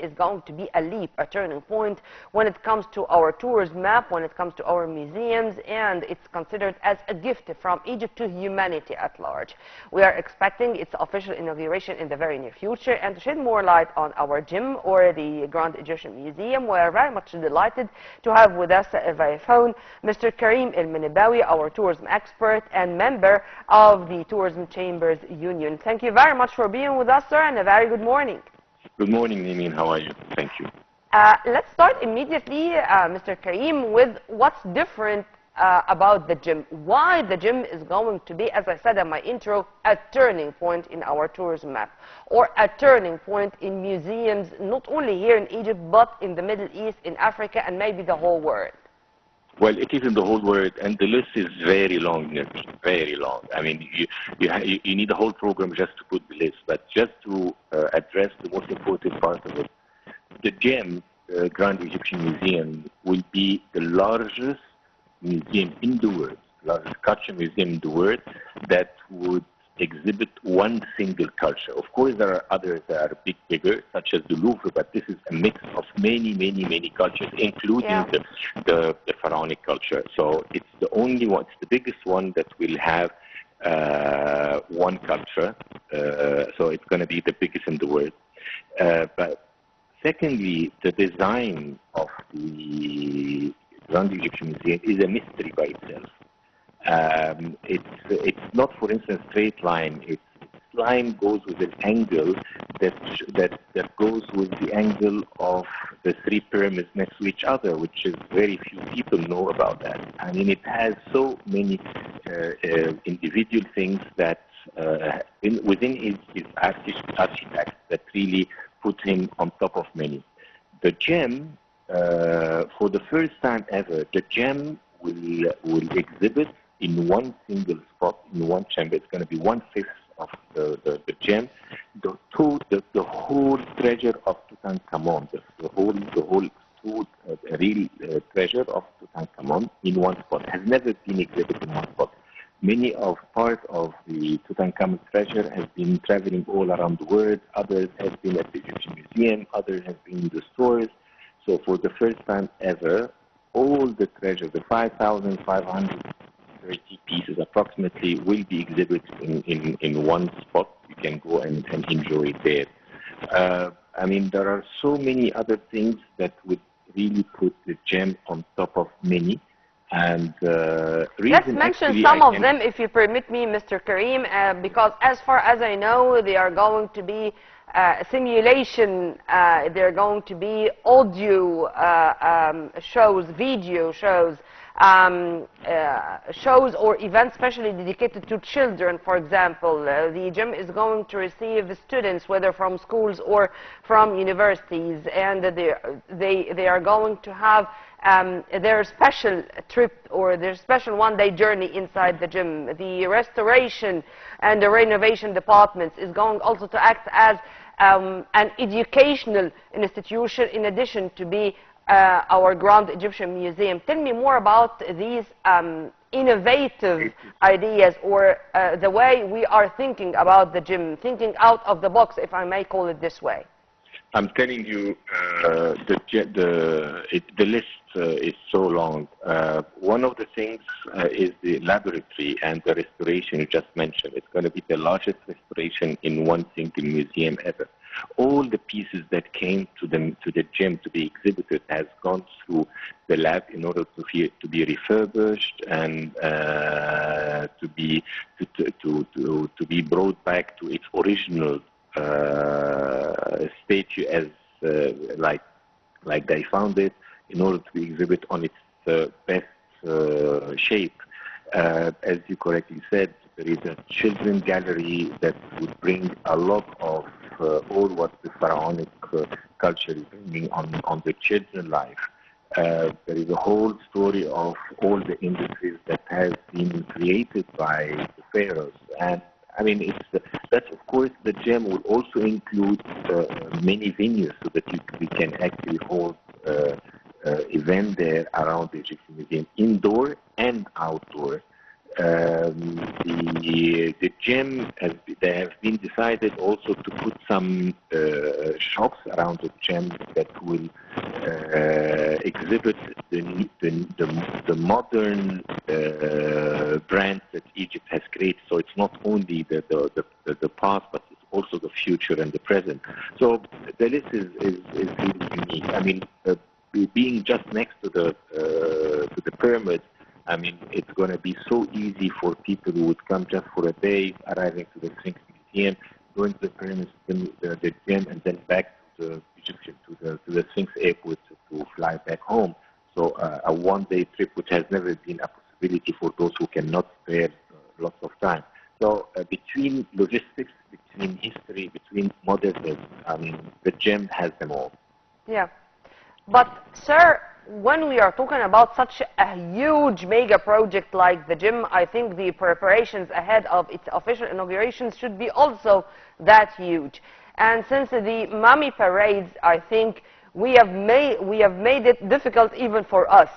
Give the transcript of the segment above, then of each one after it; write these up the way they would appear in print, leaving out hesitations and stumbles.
is going to be a leap, a turning point when it comes to our tourism map, when it comes to our museums, and it's considered as a gift from Egypt to humanity at large. We are expecting its official inauguration in the very near future, and to shed more light on our gym or the Grand Egyptian Museum, we are very much delighted to have with us via phone Mr. Karim Menabawi, our tourism expert and member of the Tourism Chambers Union. Thank you very much for being with us, sir, and a very good morning. Good morning, Nimin. How are you? Thank you. Let's start immediately, Mr. Karim, with what's different about the gym. Why the gym is going to be, as I said in my intro, a turning point in our tourism map, or a turning point in museums, not only here in Egypt, but in the Middle East, in Africa, and maybe the whole world. Well, it is in the whole world, and the list is very long, very long. I mean, you need a whole program just to put the list, but just to address the most important part of it. The GEM, Grand Egyptian Museum, will be the largest museum in the world, largest culture museum in the world, that would exhibit one single culture. Of course, there are others that are bigger, such as the Louvre, but this is a mix of many cultures, including the pharaonic culture. So it's the only one, it's the biggest one that will have one culture. So it's going to be the biggest in the world. But secondly, the design of the Grand Egyptian Museum is a mystery by itself. It's not, for instance, straight line. Its line goes with an angle that goes with the angle of the three pyramids next to each other, which is very few people know about that. I mean, it has so many individual things that within his architect that really put him on top of many. The gem, for the first time ever, the gem will exhibit in one single spot, in one chamber. It's going to be 1/5 of the gem, the whole treasure of Tutankhamun, the whole real treasure of Tutankhamun in one spot. Has never been exhibited in one spot. Many of part of the Tutankhamun treasure has been traveling all around the world. Others have been at the Egyptian Museum. Others have been in the stores. So for the first time ever, all the treasure, the 5,530 pieces approximately, will be exhibited in one spot. You can go and enjoy it there. I mean, there are so many other things that would really put the gem on top of many. And let's mention some of them, if you permit me, Mr. Karim, because as far as I know, they are going to be simulation, they're going to be audio shows, video shows, shows or events specially dedicated to children, for example. The gym is going to receive students, whether from schools or from universities, and they are going to have their special trip or their special one-day journey inside the gym. The restoration and the renovation departments is going also to act as an educational institution in addition to be our Grand Egyptian Museum. Tell me more about these innovative ideas, or the way we are thinking about the gym, thinking out of the box, if I may call it this way. I'm telling you, the list is so long. One of the things is the laboratory and the restoration you just mentioned. It's going to be the largest restoration in one single museum ever. All the pieces that came to the gym to be exhibited has gone through the lab in order to be refurbished and to be brought back to its original state as like they found it, in order to be exhibited on its best shape. As you correctly said, there is a children gallery that would bring a lot of all what the pharaonic culture is bringing on the children's life. There is a whole story of all the industries that has been created by the pharaohs, and I mean, that's of course the gem will also include many venues so that we can actually hold event there around the Egyptian Museum, indoor and outdoor. The gym, they have been decided also to put some shops around the gym that will exhibit the modern brand that Egypt has created. So it's not only the past, but it's also the future and the present. So the list is really unique. I mean, being just next to the pyramid, I mean, it's going to be so easy for people who would come just for a day, arriving to the Sphinx Museum, going to the pyramids, the gym, and then back to the Egyptian, to the Sphinx airport to fly back home. So a one-day trip, which has never been a possibility for those who cannot spare lots of time. So between logistics, between history, between modernism, I mean, the gym has them all. Yeah. But, sir, when we are talking about such a huge mega project like the gym, I think the preparations ahead of its official inauguration should be also that huge. And since the mummy parades, I think we have made it difficult even for us,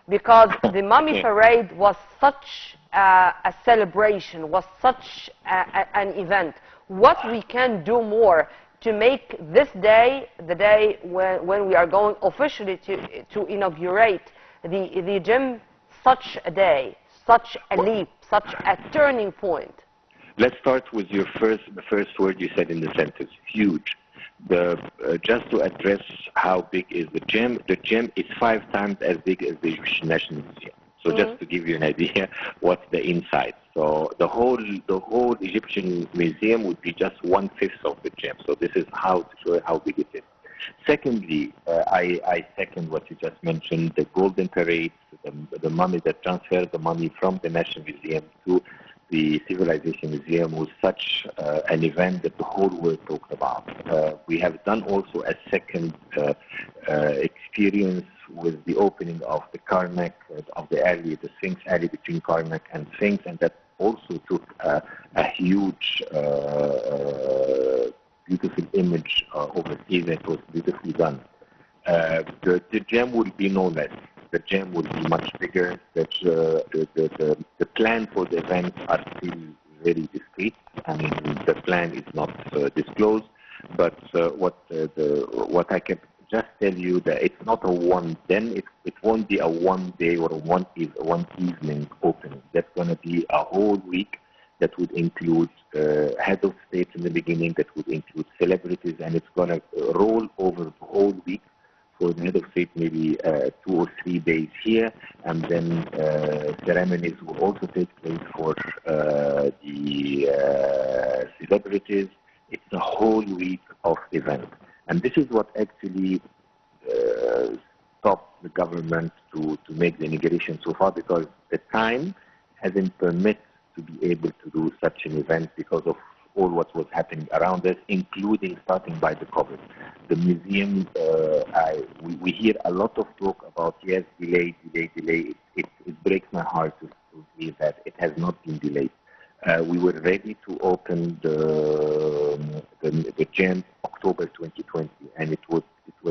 because the mummy parade was such a celebration, was such an event. What we can do more to make this day, the day when we are going officially to inaugurate the gym, such a day, such a leap, such a turning point? Let's start with the first word you said in the sentence, huge. Just to address how big is the gym is 5 times as big as the Egyptian National Museum. So just to give you an idea what's the inside. So the whole Egyptian museum would be just 1/5 of the gym. So this is how to show how big it is. Secondly, I second what you just mentioned, the golden parades, the money that transferred the money from the National Museum to the Civilization Museum was such an event that the whole world talked about. We have done also a second experience with the opening of the Karnak, of the alley, the Sphinx alley between Karnak and Sphinx, and that also took a huge, beautiful image overseas that was beautifully done. The gem will be no less. The gem will be much bigger. The plan for the events are still very discreet. I mean, the plan is not disclosed, but what I can just tell you that it's not a it won't be a one day or a one evening opening. That's going to be a whole week that would include head of state in the beginning, that would include celebrities, and it's going to roll over the whole week. For the head of state, maybe 2 or 3 days here, and then ceremonies will also take place for the celebrities. It's a whole week of event. And this is what actually stopped the government to make the inauguration so far, because the time hasn't permitted to be able to do such an event because of all what was happening around us, including starting by the COVID. The museum, we hear a lot of talk about, yes, delay. It breaks my heart to hear that it has not been delayed. We were ready to open the gym October 2020, and it would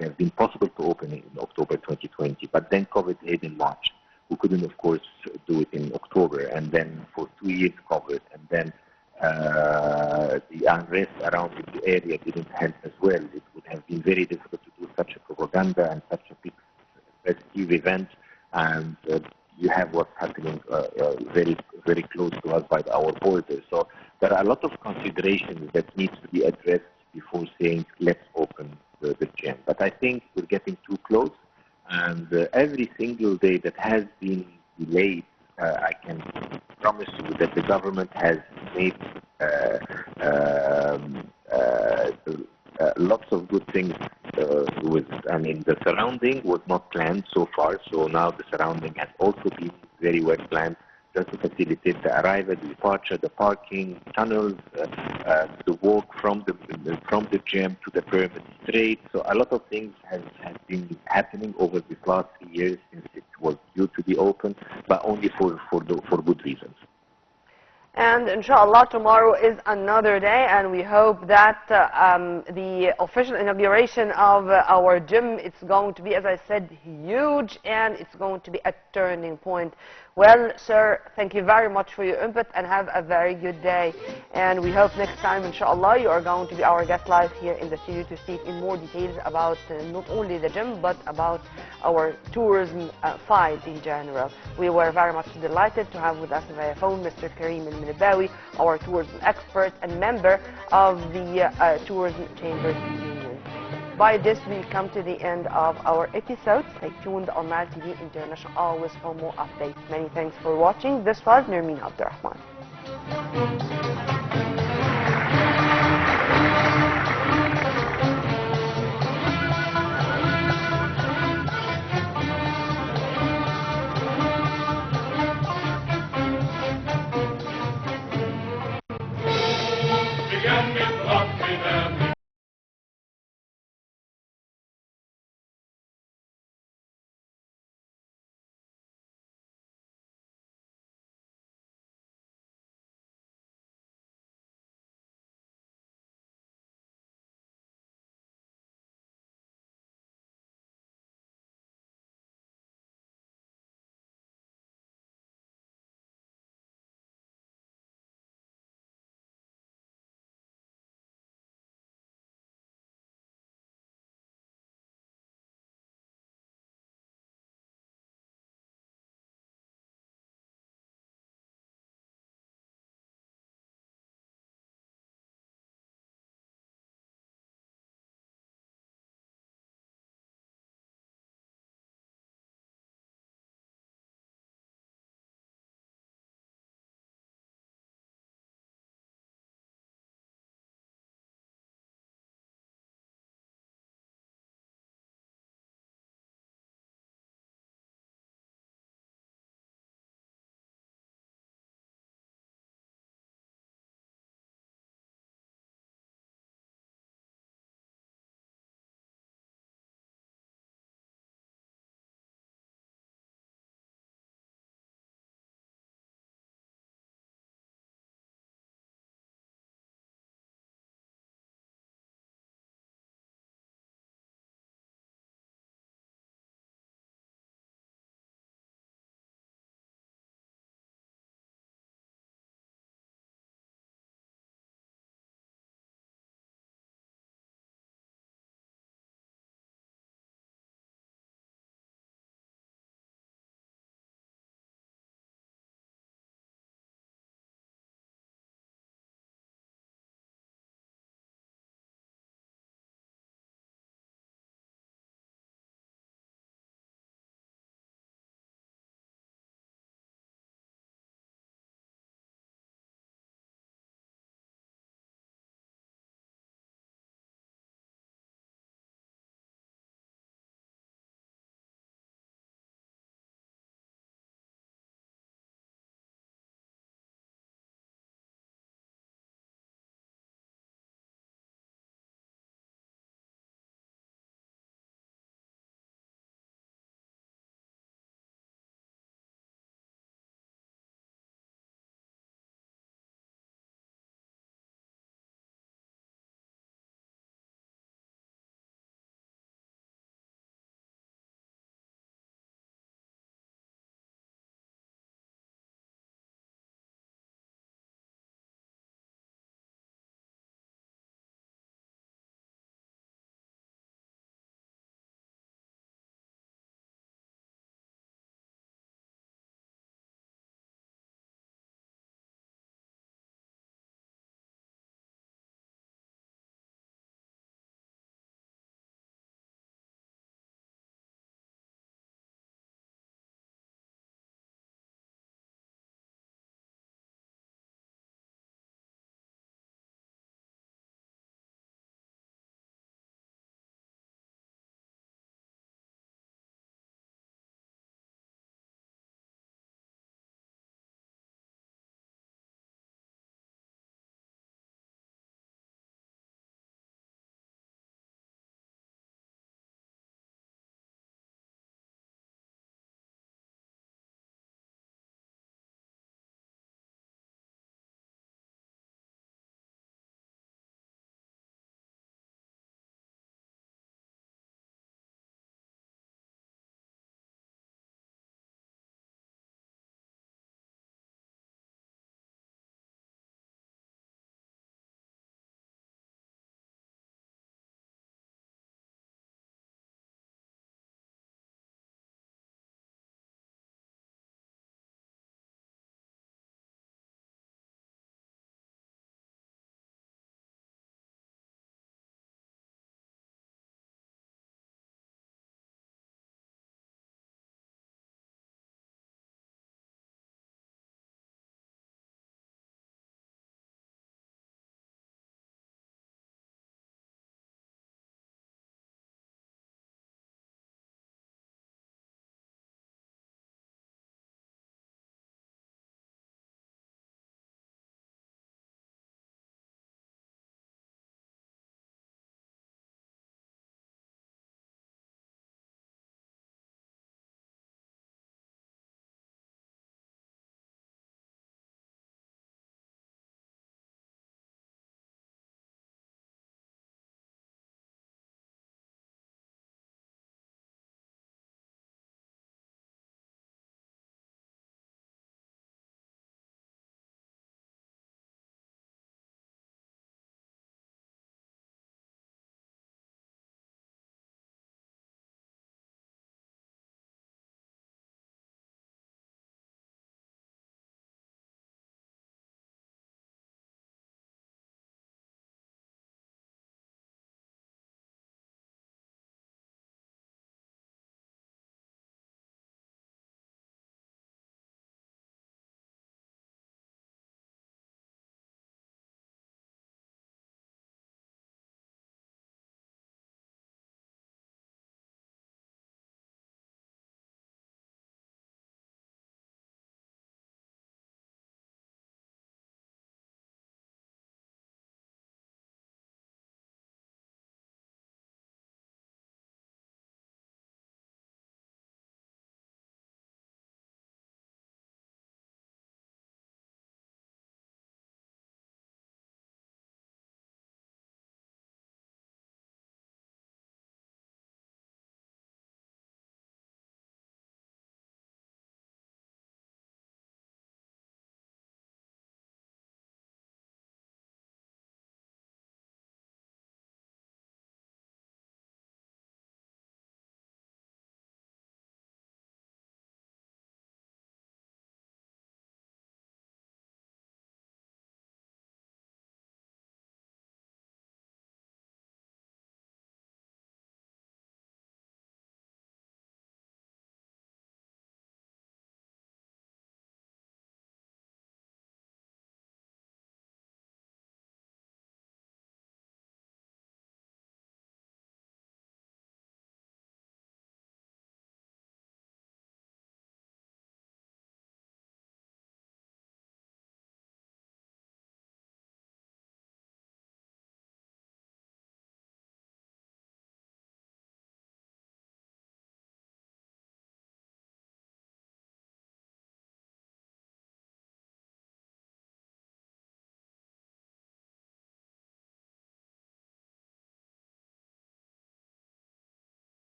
have been possible to open it in October 2020, but then COVID hit in March. We couldn't, of course, do it in October, and then for 2 years COVID, and then the unrest around the area didn't help as well. It would have been very difficult to do such a propaganda and such a big festive event, and you have what's happening very, very close to us by our borders. So there are a lot of considerations that needs to be addressed before saying let's open the gym. But I think we're getting too close, and every single day that has been delayed, I can promise you that the government has made lots of good things the surrounding was not planned so far, so now the surrounding has also been very well planned just to facilitate the arrival, the departure, the parking, tunnels, the walk from the gym to the pyramid straight. So a lot of things have been happening over the last 3 years since it was due to be open, but only for good reasons. And inshallah, tomorrow is another day, and we hope that the official inauguration of our gym, it's going to be, as I said, huge, and it's going to be a turning point Well, sir, thank you very much for your input and have a very good day. And we hope next time, inshallah, you are going to be our guest live here in the studio to speak in more details about not only the gym, but about our tourism field in general. We were very much delighted to have with us via phone Mr. Karim Menabawi, our tourism expert and member of the Tourism Chambers Union. By this, we come to the end of our episode. Stay tuned on Nile TV International always for more updates. Many thanks for watching. This was Nermeen Abdurrahman.